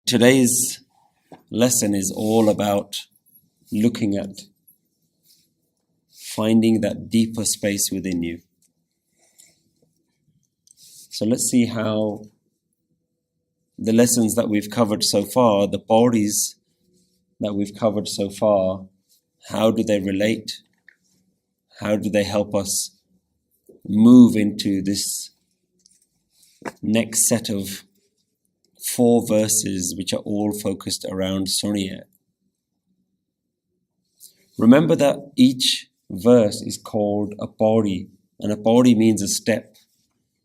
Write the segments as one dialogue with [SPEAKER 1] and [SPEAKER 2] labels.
[SPEAKER 1] Today's lesson is all about looking at finding that deeper space within you. So let's see how the lessons that we've covered so far, the Pauris that we've covered so far, how do they relate? How do they help us move into this next set of 4 verses which are all focused around Suniya? Remember that each verse is called a Pauri, and a Pauri means a step.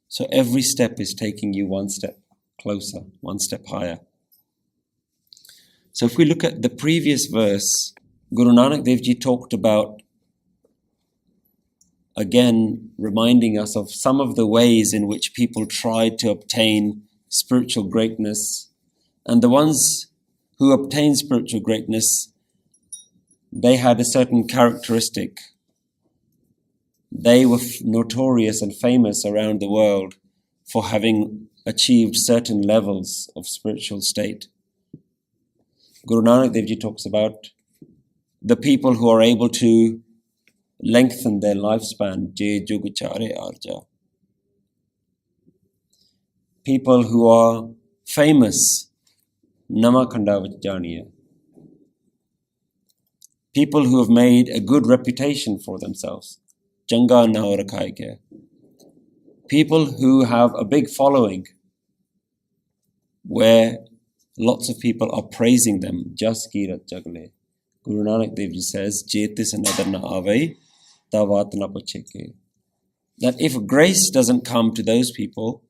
[SPEAKER 1] So every step is taking you one step closer, one step higher. So if we look at the previous verse, Guru Nanak Dev Ji talked about, again, reminding us of some of the ways in which people tried to obtain spiritual greatness. And the ones who obtained spiritual greatness, they had a certain characteristic. They were notorious and famous around the world for having achieved certain levels of spiritual state. Guru Nanak Dev Ji talks about the people who are able to lengthen their lifespan, Je Jug Chare Arja. People who are famous, Nama Khandavach Janiya. People who have made a good reputation for themselves, Changa Nao Rakhai Ke. People who have a big following, where lots of people are praising them, Jas Kirat Jagle. Guru Nanak Dev Ji says, Jetis another na avai, tavat na pacheke. That if grace doesn't come to those people,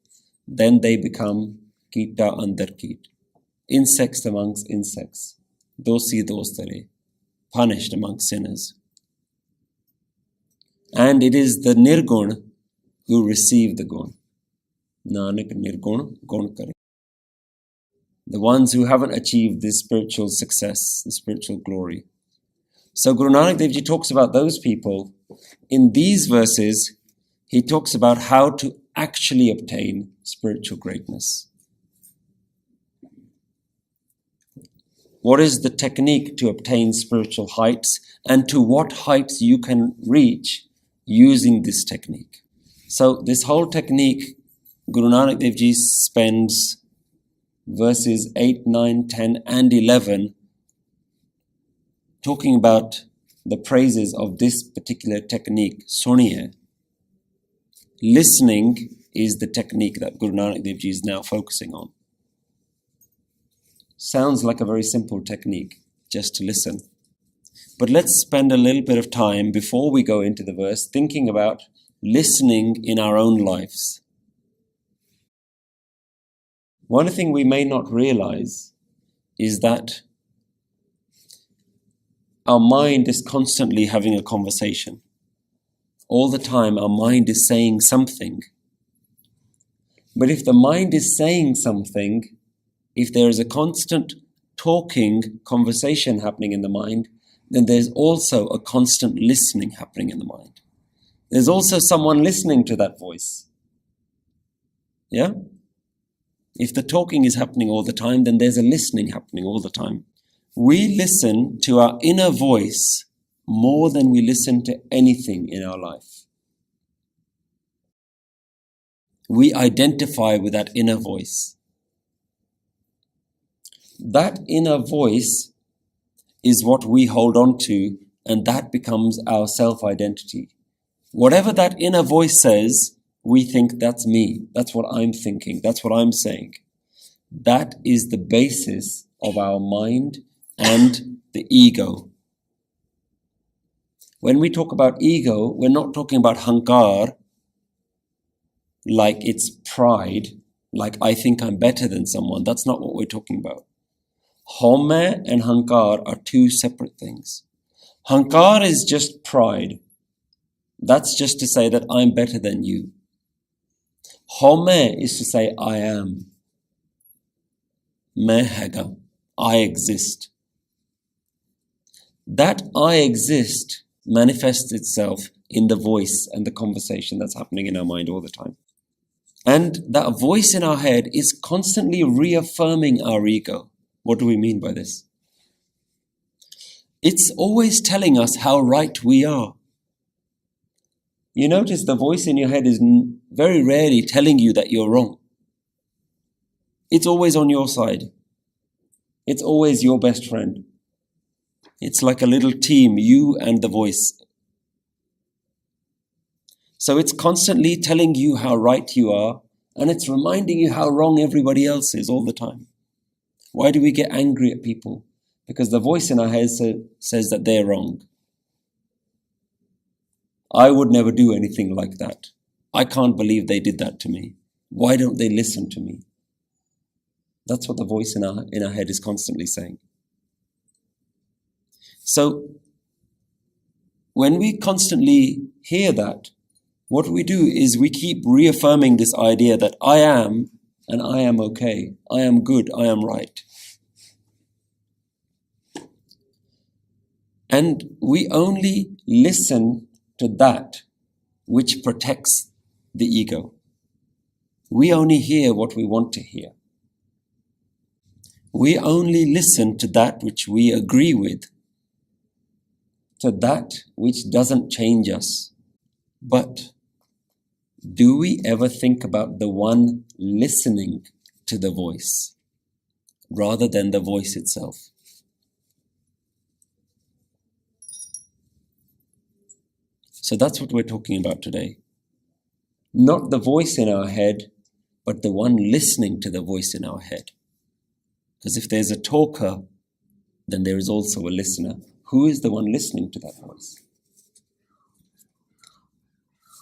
[SPEAKER 1] then they become Kita andar Keet, insects amongst insects, dosi dostare, punished amongst sinners. And it is the Nirgun who receive the Gun. Nanak Nirgun Gun Kare. The ones who haven't achieved this spiritual success, the spiritual glory. So Guru Nanak Dev Ji talks about those people. In these verses, he talks about how to actually obtain spiritual greatness. What is the technique to obtain spiritual heights, and to what heights you can reach using this technique? So this whole technique, Guru Nanak Dev Ji spends verses 8, 9, 10 and 11 talking about the praises of this particular technique, Suniya. Listening is the technique that Guru Nanak Dev Ji is now focusing on. Sounds like a very simple technique, just to listen. But let's spend a little bit of time before we go into the verse thinking about listening in our own lives. One thing we may not realize is that our mind is constantly having a conversation. All the time our mind is saying something. But if the mind is saying something, if there is a constant talking, conversation happening in the mind, then there's also a constant listening happening in the mind. There's also someone listening to that voice. Yeah? If the talking is happening all the time, then there's a listening happening all the time. We listen to our inner voice more than we listen to anything in our life. We identify with that inner voice. That inner voice is what we hold on to, and that becomes our self-identity. Whatever that inner voice says, we think that's me, that's what I'm thinking, that's what I'm saying. That is the basis of our mind and the ego. When we talk about ego, we're not talking about hankar, like it's pride, like I think I'm better than someone. That's not what we're talking about. Home and hankar are 2 separate things. Hankar is just pride. That's just to say that I'm better than you. Home is to say I am. Main hega. I exist. That I exist manifests itself in the voice and the conversation that's happening in our mind all the time. And that voice in our head is constantly reaffirming our ego. What do we mean by this? It's always telling us how right we are. You notice the voice in your head is very rarely telling you that you're wrong. It's always on your side. It's always your best friend. It's like a little team, you and the voice. So it's constantly telling you how right you are, and it's reminding you how wrong everybody else is all the time. Why do we get angry at people? Because the voice in our head says that they're wrong. I would never do anything like that. I can't believe they did that to me. Why don't they listen to me? That's what the voice in our head is constantly saying. So, when we constantly hear that, what we do is we keep reaffirming this idea that I am, and I am okay. I am good. I am right. And we only listen to that which protects the ego. We only hear what we want to hear. We only listen to that which we agree with, to that which doesn't change us. But do we ever think about the one listening to the voice rather than the voice itself? So that's what we're talking about today. Not the voice in our head, but the one listening to the voice in our head. Because if there's a talker, then there is also a listener. Who is the one listening to that voice?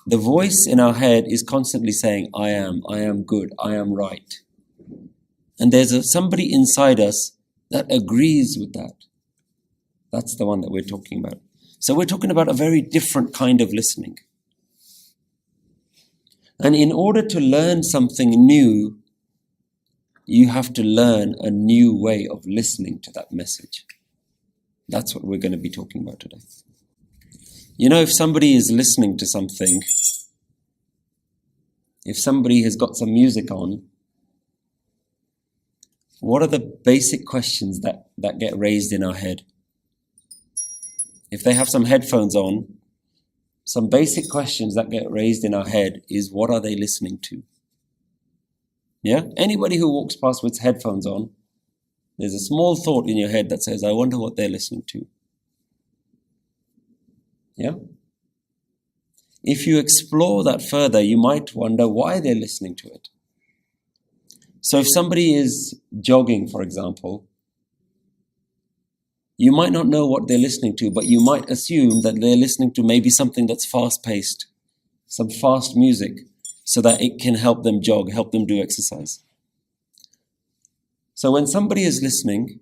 [SPEAKER 1] The voice in our head is constantly saying, I am good, I am right. And there's somebody inside us that agrees with that. That's the one that we're talking about. So we're talking about a very different kind of listening. And in order to learn something new, you have to learn a new way of listening to that message. That's what we're going to be talking about today. You know, if somebody is listening to something, if somebody has got some music on, what are the basic questions that get raised in our head? If they have some headphones on, some basic questions that get raised in our head is, what are they listening to? Yeah? Anybody who walks past with headphones on, there's a small thought in your head that says, I wonder what they're listening to. Yeah? If you explore that further, you might wonder why they're listening to it. So if somebody is jogging, for example, you might not know what they're listening to, but you might assume that they're listening to maybe something that's fast-paced, some fast music, so that it can help them jog, help them do exercise. So when somebody is listening,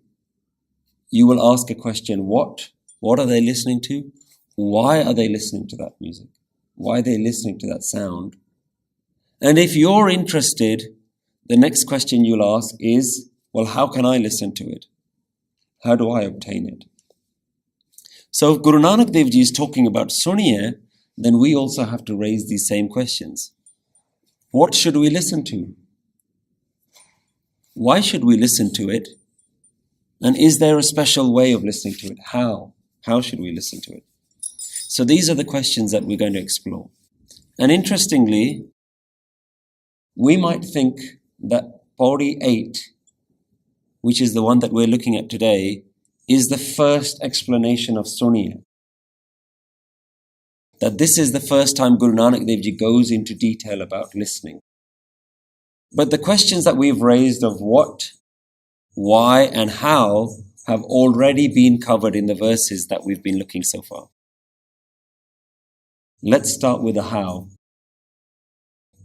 [SPEAKER 1] you will ask a question, what are they listening to? Why are they listening to that music? Why are they listening to that sound? And if you're interested, the next question you'll ask is, well, how can I listen to it? How do I obtain it? So if Guru Nanak Dev Ji is talking about Suniye, then we also have to raise these same questions. What should we listen to? Why should we listen to it? And is there a special way of listening to it? How? How should we listen to it? So these are the questions that we're going to explore. And interestingly, we might think that Pauri 8, which is the one that we're looking at today, is the first explanation of Suniye. That this is the first time Guru Nanak Dev Ji goes into detail about listening. But the questions that we've raised of what, why, and how have already been covered in the verses that we've been looking so far. Let's start with the how.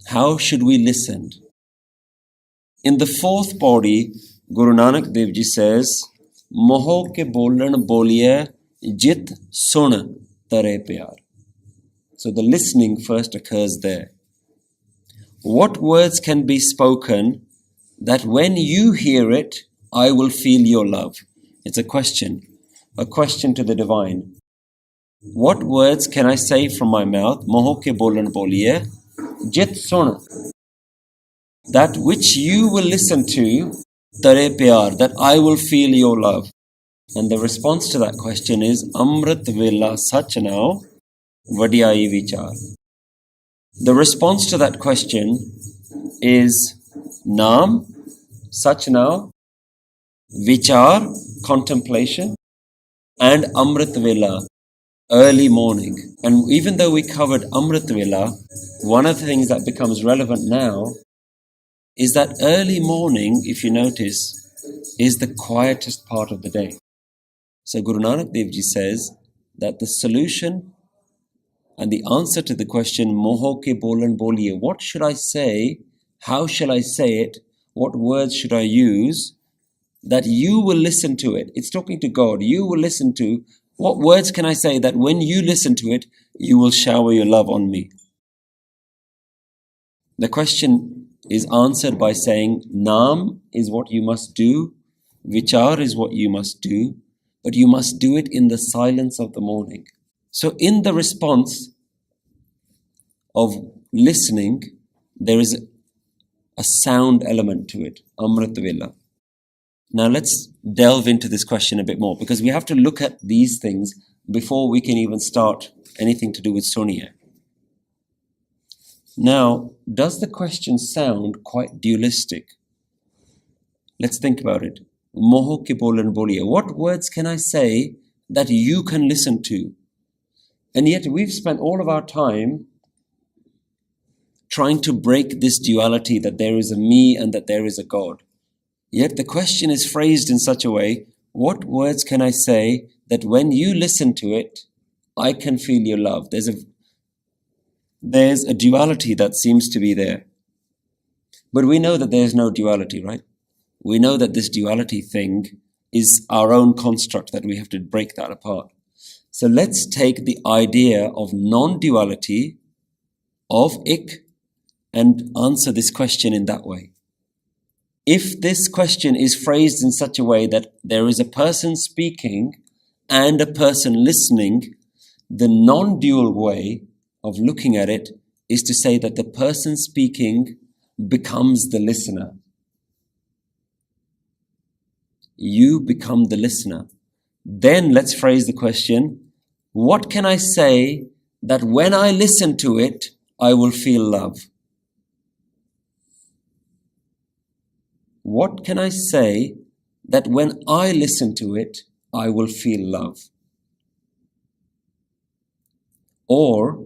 [SPEAKER 1] How should we listen? In the fourth Pauri, Guru Nanak Dev Ji says, Moho ke bolan boliye jit sun tare pyar. So the listening first occurs there. What words can be spoken that when you hear it, I will feel your love? It's a question to the divine. What words can I say from my mouth? Moho ke bolan boliye jit sun. That which you will listen to Tare pyar, that I will feel your love. And the response to that question is Amrit Vela Sach Now Vadiyai Vichar. The response to that question is Naam, Sach Now, Vichar, contemplation, and Amrit Vela, early morning. And even though we covered Amrit Vela, one of the things that becomes relevant now is that early morning, if you notice, is the quietest part of the day. So Guru Nanak Dev Ji says that the solution and the answer to the question, Moho ke bolan boliye, what should I say? How shall I say it? What words should I use? That you will listen to it. It's talking to God. You will listen to, what words can I say that when you listen to it, you will shower your love on me? The question is answered by saying, Naam is what you must do, Vichar is what you must do, but you must do it in the silence of the morning. So in the response of listening, there is a sound element to it, Amrit Vela. Now let's delve into this question a bit more, because we have to look at these things before we can even start anything to do with Sunya. Now, does the question sound quite dualistic? Let's think about it. Moho ki bolan boliye. What words can I say that you can listen to? And yet we've spent all of our time trying to break this duality that there is a me and that there is a God. Yet the question is phrased in such a way, what words can I say that when you listen to it, I can feel your love? There's a duality that seems to be there. But we know that there's no duality, right? We know that this duality thing is our own construct, that we have to break that apart. So let's take the idea of non-duality, of ik, and answer this question in that way. If this question is phrased in such a way that there is a person speaking and a person listening, the non-dual way of looking at it is to say that the person speaking becomes the listener. You become the listener. Then let's phrase the question, what can I say that when I listen to it, I will feel love? What can I say that when I listen to it, I will feel love? Or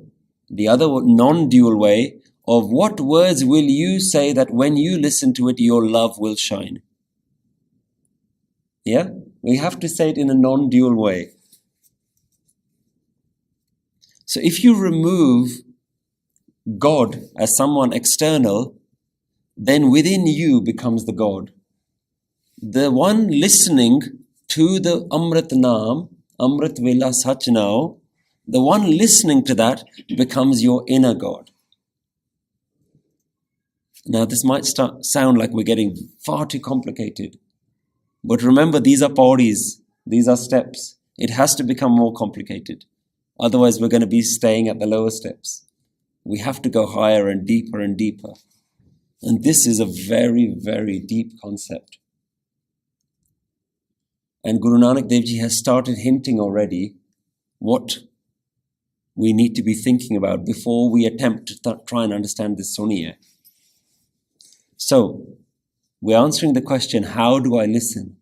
[SPEAKER 1] the other non-dual way of what words will you say that when you listen to it, your love will shine? Yeah? We have to say it in a non-dual way. So if you remove God as someone external, then within you becomes the God. The one listening to the Amrit Naam, Amrit Vela Sach Now, the one listening to that becomes your inner God. Now this might sound like we're getting far too complicated. But remember, these are pauris, these are steps. It has to become more complicated. Otherwise, we're going to be staying at the lower steps. We have to go higher and deeper and deeper. And this is a very, very deep concept. And Guru Nanak Dev Ji has started hinting already what we need to be thinking about before we attempt to try and understand this Sunya. So, we're answering the question, how do I listen?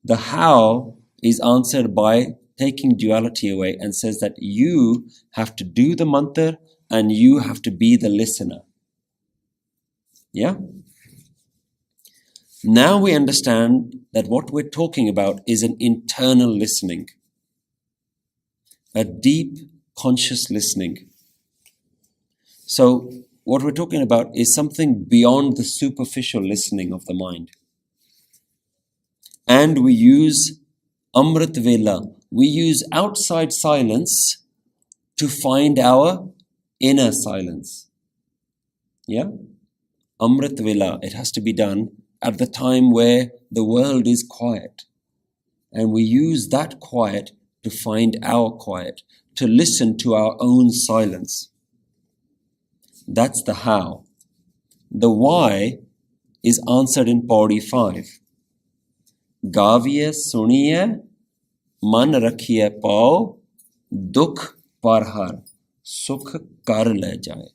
[SPEAKER 1] The how is answered by taking duality away and says that you have to do the mantra and you have to be the listener. Yeah? Now we understand that what we're talking about is an internal listening, a deep conscious listening. So what we're talking about is something beyond the superficial listening of the mind. And we use Amrit Vela. We use outside silence to find our inner silence. Yeah? Amrit Vela, it has to be done at the time where the world is quiet. And we use that quiet to find our quiet, to listen to our own silence. That's the how. The why is answered in Pauri 5. Gaviye suniye man rakhiye pao dukh par har sukh kar le jaye.